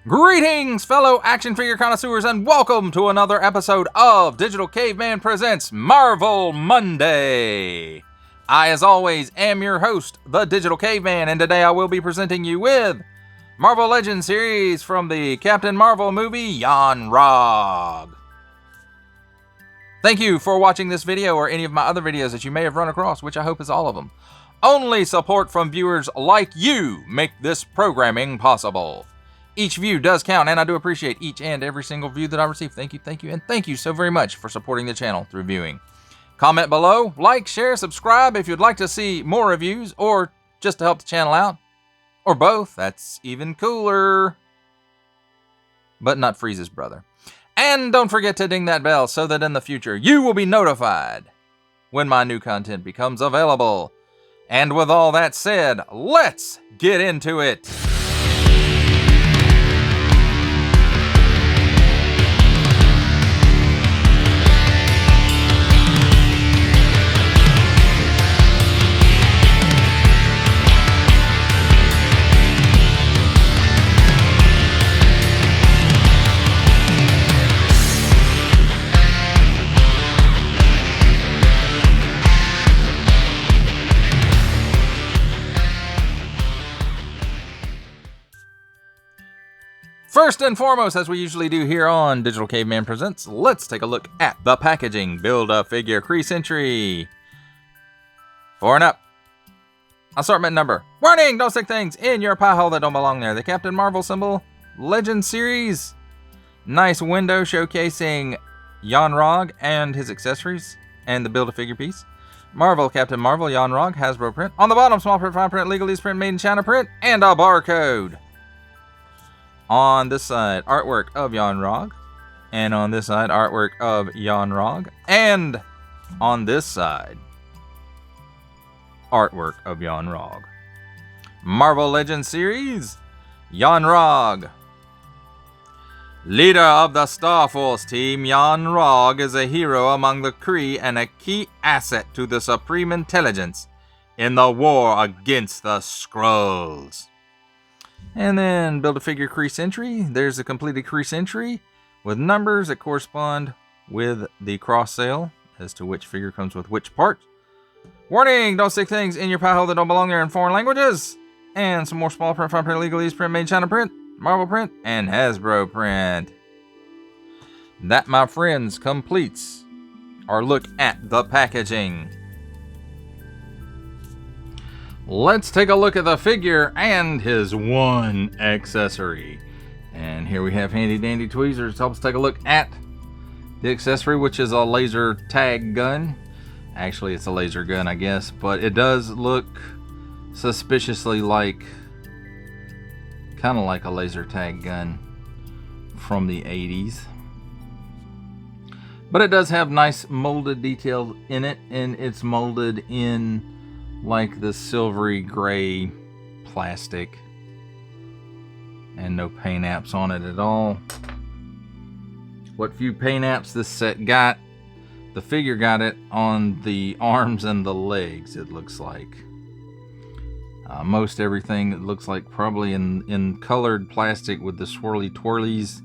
Greetings, fellow action figure connoisseurs, and welcome to another episode of Digital Caveman Presents Marvel Monday. I, as always, am your host, the Digital Caveman, and today I will be presenting you with Marvel Legends Series from the Captain Marvel movie Yon-Rogg. Thank you for watching this video or any of my other videos that you may have run across, which I hope is all of them. Only support from viewers like you make this programming possible. Each view does count, and I do appreciate each and every single view that I receive. Thank you, and thank you so very much for supporting the channel through viewing. Comment below, like, share, subscribe if you'd like to see more reviews, or just to help the channel out. Or both, that's even cooler. But not Frieza's brother. And don't forget to ding that bell so that in the future you will be notified when my new content becomes available. And with all that said, let's get into it. First and foremost, as we usually do here on Digital Caveman Presents, let's take a look at the packaging. Build-A-Figure crease entry. 4 and up. Assortment number. Warning! Don't stick things in your pie hole that don't belong there. The Captain Marvel symbol. Legends Series. Nice window showcasing Yon-Rogg and his accessories. And the Build-A-Figure piece. Marvel, Captain Marvel, Yon-Rogg, Hasbro print. On the bottom, small print, fine print, legalese print, made in China print, and a barcode. On this side, artwork of Yon-Rogg. And on this side, artwork of Yon-Rogg. And on this side, artwork of Yon-Rogg. Marvel Legends Series, Yon-Rogg. Leader of the Star Force team, Yon-Rogg is a hero among the Kree and a key asset to the Supreme Intelligence in the war against the Skrulls. And then Build-A-Figure crease entry. There's a completed crease entry with numbers that correspond with the cross sale as to which figure comes with which part. Warning! Don't stick things in your pie hole that don't belong there in foreign languages. And some more small print, fine print, legalese print, made in China print, Marvel print, and Hasbro print. That, my friends, completes our look at the packaging. Let's take a look at the figure and his one accessory. And here we have handy dandy tweezers to help us take a look at the accessory, which is a laser tag gun. Actually, it's a laser gun, I guess, but it does look suspiciously like, kind of like a laser tag gun from the 80s. But it does have nice molded detail in it, and it's molded in like the silvery gray plastic, and no paint apps on it at all. What few paint apps this set got, the figure got it on the arms and the legs, it looks like. Most everything, it looks like probably in colored plastic with the swirly twirlies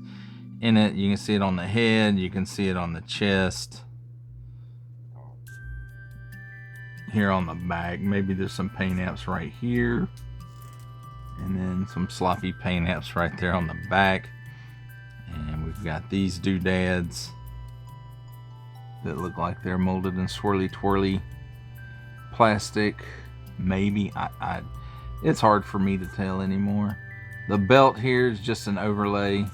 in it. You can see it on the head, you can see it on the chest. Here on the back, maybe there's some paint apps right here, and then some sloppy paint apps right there on the back. And we've got these doodads that look like they're molded in swirly twirly plastic. Maybe it's hard for me to tell anymore. The belt here is just an overlay.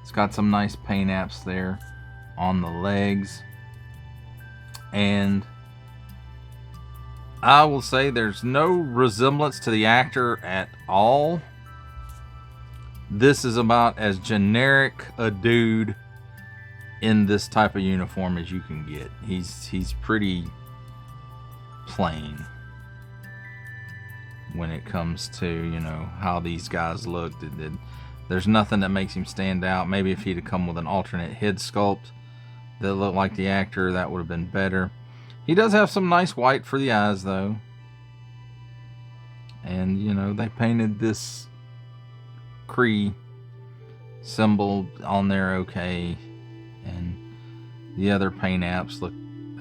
It's got some nice paint apps there on the legs, and I will say there's no resemblance to the actor at all. This is about as generic a dude in this type of uniform as you can get. He's pretty plain when it comes to, you know, how these guys looked. There's nothing that makes him stand out. Maybe if he'd have come with an alternate head sculpt that looked like the actor, that would have been better. He does have some nice white for the eyes, though. And, you know, they painted this Kree symbol on there okay, and the other paint apps look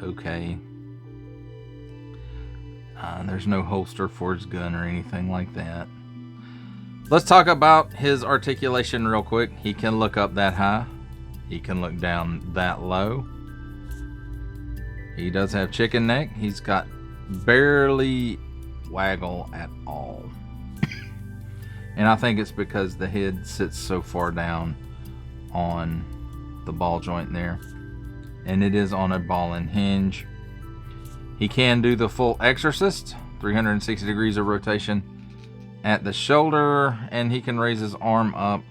okay. There's no holster for his gun or anything like that. Let's talk about his articulation real quick. He can look up that high. He can look down that low. He does have chicken neck. He's got barely waggle at all. And I think it's because the head sits so far down on the ball joint there. And it is on a ball and hinge. He can do the full exorcist, 360 degrees of rotation at the shoulder, and he can raise his arm up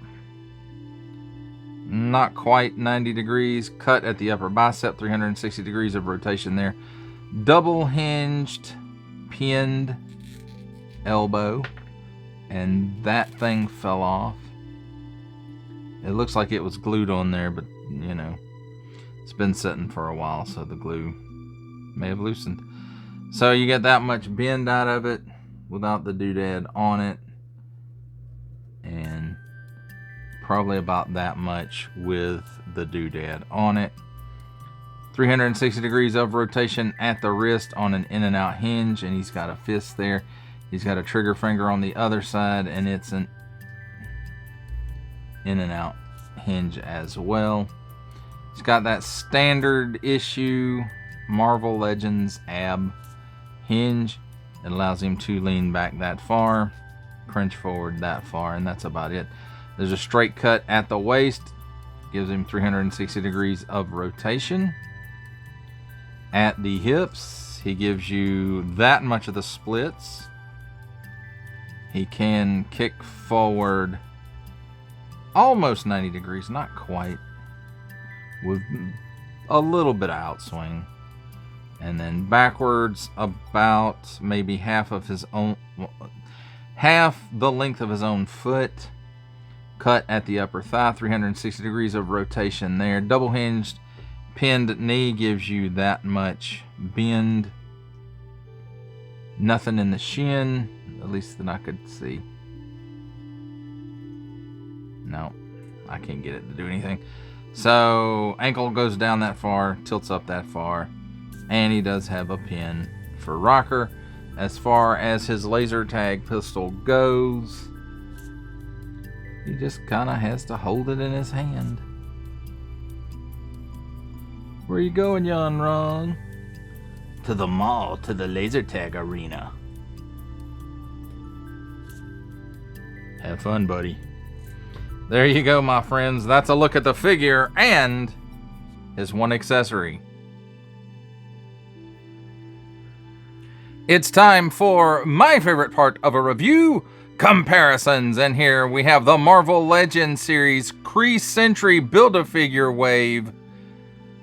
not quite 90 degrees, cut at the upper bicep, 360 degrees of rotation there. Double hinged, pinned elbow, and that thing fell off. It looks like it was glued on there, but you know, it's been sitting for a while, so the glue may have loosened. So you get that much bend out of it without the doodad on it, and probably about that much with the doodad on it. 360 degrees of rotation at the wrist on an in and out hinge, and he's got a fist there. He's got a trigger finger on the other side, and it's an in and out hinge as well. He's got that standard issue Marvel Legends ab hinge. It allows him to lean back that far, crunch forward that far, and that's about it. There's a straight cut at the waist, gives him 360 degrees of rotation. At the hips, he gives you that much of the splits. He can kick forward almost 90 degrees, not quite, with a little bit of outswing. And then backwards about maybe half the length of his own foot. Cut at the upper thigh, 360 degrees of rotation there. Double hinged pinned knee gives you that much bend. Nothing in the shin, at least that I could see. No, I can't get it to do anything. So ankle goes down that far, tilts up that far, and he does have a pin for rocker. As far as his laser tag pistol goes, he just kind of has to hold it in his hand. Where you going, Yon-Rogg? To the mall, to the laser tag arena. Have fun, buddy. There you go, my friends. That's a look at the figure and his one accessory. It's time for my favorite part of a review, comparisons. And here we have the Marvel Legends Series Kree Sentry Build-A-Figure wave.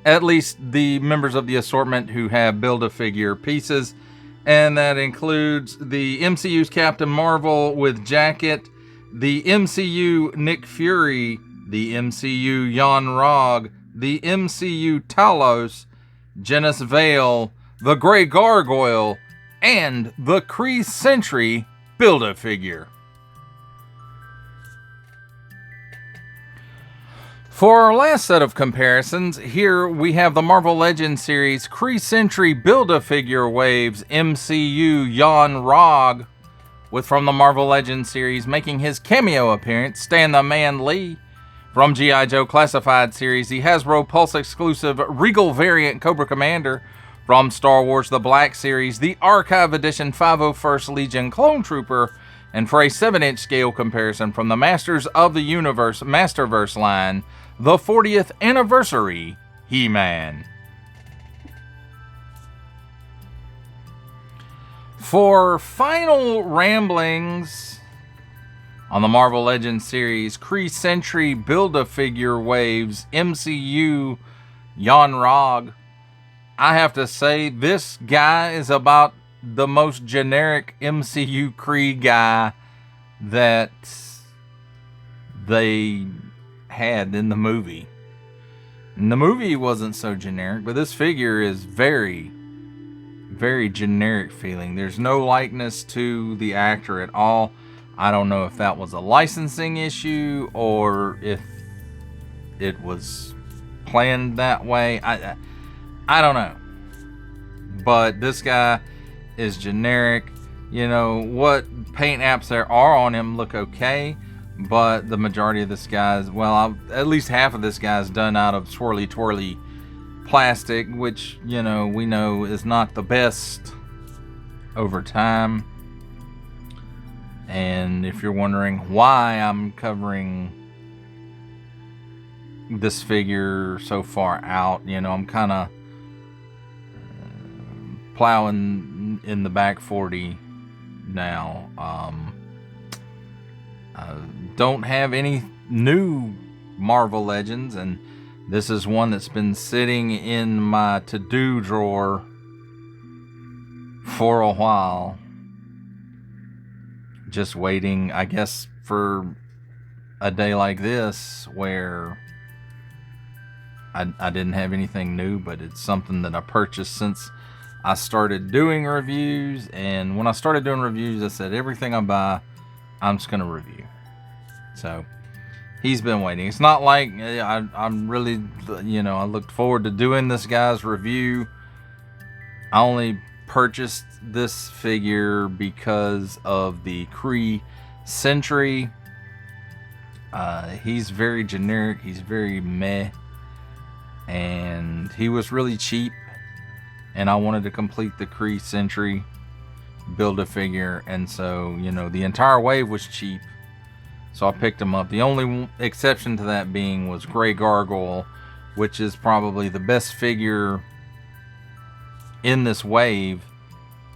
At least the members of the assortment who have Build-A-Figure pieces. And that includes the MCU's Captain Marvel with jacket, the MCU Nick Fury, the MCU Yon-Rogg, the MCU Talos, Genis Vale, the Grey Gargoyle, and the Kree Sentry Build-A-Figure. For our last set of comparisons, here we have the Marvel Legends Series Kree Sentry Build-A-Figure waves MCU Yon-Rogg, with from the Marvel Legends series making his cameo appearance, Stan the Man Lee. From G.I. Joe Classified series, the Hasbro Pulse exclusive Regal variant Cobra Commander. From Star Wars The Black series, the Archive Edition 501st Legion Clone Trooper. And for a 7-inch scale comparison from the Masters of the Universe Masterverse line, the 40th Anniversary He-Man. For final ramblings on the Marvel Legends series Kree Sentry Build-A-Figure waves MCU Yon-Rogg, I have to say this guy is about the most generic MCU Kree guy that they had in the movie. And the movie wasn't so generic, but this figure is very, very generic feeling. There's no likeness to the actor at all. I don't know if that was a licensing issue or if it was planned that way. I don't know. But this guy is generic. You know, what paint apps there are on him look okay, but the majority of this guy's, well, at least half of this guy's done out of swirly twirly plastic, which, you know, we know is not the best over time. And if you're wondering why I'm covering this figure so far out, you know, I'm kind of plowing in the back 40 now. I don't have any new Marvel Legends, and this is one that's been sitting in my to-do drawer for a while, just waiting, I guess, for a day like this where I didn't have anything new, but it's something that I purchased since I started doing reviews. And when I started doing reviews, I said everything I buy, I'm just going to review. So he's been waiting. It's not like I'm really, you know, I looked forward to doing this guy's review. I only purchased this figure because of the Kree Sentry. He's very generic. He's very meh. And he was really cheap. And I wanted to complete the Kree Sentry Build-A-Figure. And so, you know, the entire wave was cheap. So I picked him up. The only exception to that being was Grey Gargoyle, which is probably the best figure in this wave.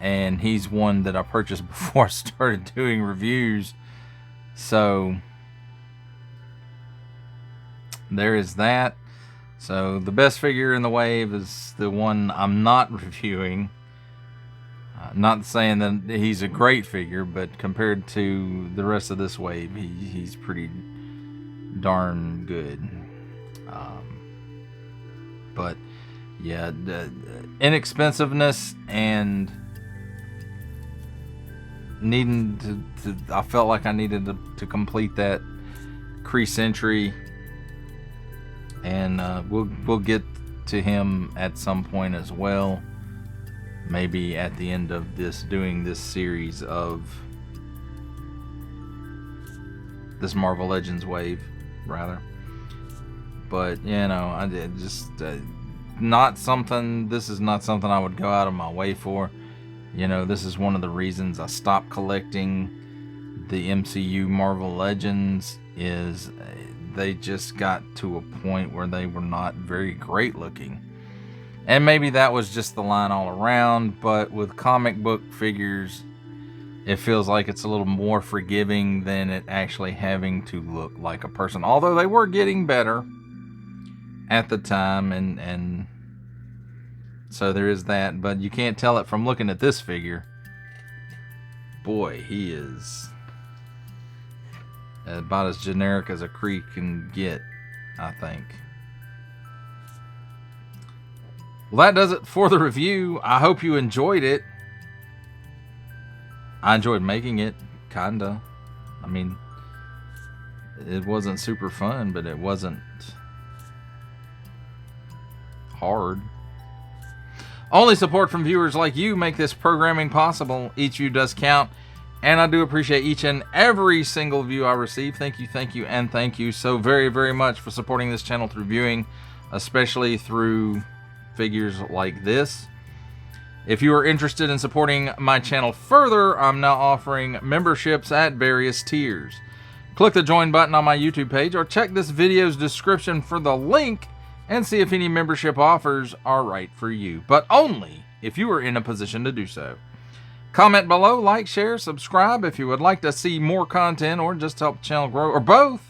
And he's one that I purchased before I started doing reviews. So there is that. So the best figure in the wave is the one I'm not reviewing. Not saying that he's a great figure, but compared to the rest of this wave, he's pretty darn good. But yeah, the inexpensiveness and needing to I felt like I needed to complete that Kree Sentry. And we'll get to him at some point as well. Maybe at the end of doing this series of this Marvel Legends wave, rather. But, you know, I did just not something. This is not something I would go out of my way for. You know, this is one of the reasons I stopped collecting the MCU Marvel Legends. Is they just got to a point where they were not very great looking. And maybe that was just the line all around, but with comic book figures, it feels like it's a little more forgiving than it actually having to look like a person. Although they were getting better at the time, and so there is that, but you can't tell it from looking at this figure. Boy, he is about as generic as a Kree can get, I think. Well, that does it for the review. I hope you enjoyed it. I enjoyed making it, kinda. I mean, it wasn't super fun, but it wasn't hard. Only support from viewers like you make this programming possible. Each view does count. And I do appreciate each and every single view I receive. Thank you, and thank you so very, very much for supporting this channel through viewing, especially through figures like this. If you are interested in supporting my channel further, I'm now offering memberships at various tiers. Click the join button on my YouTube page or check this video's description for the link and see if any membership offers are right for you, but only if you are in a position to do so. Comment below, like, share, subscribe if you would like to see more content or just help the channel grow, or both.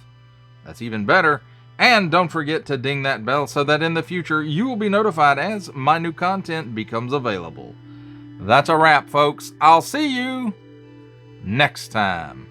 That's even better. And don't forget to ding that bell so that in the future you will be notified as my new content becomes available. That's a wrap, folks. I'll see you next time.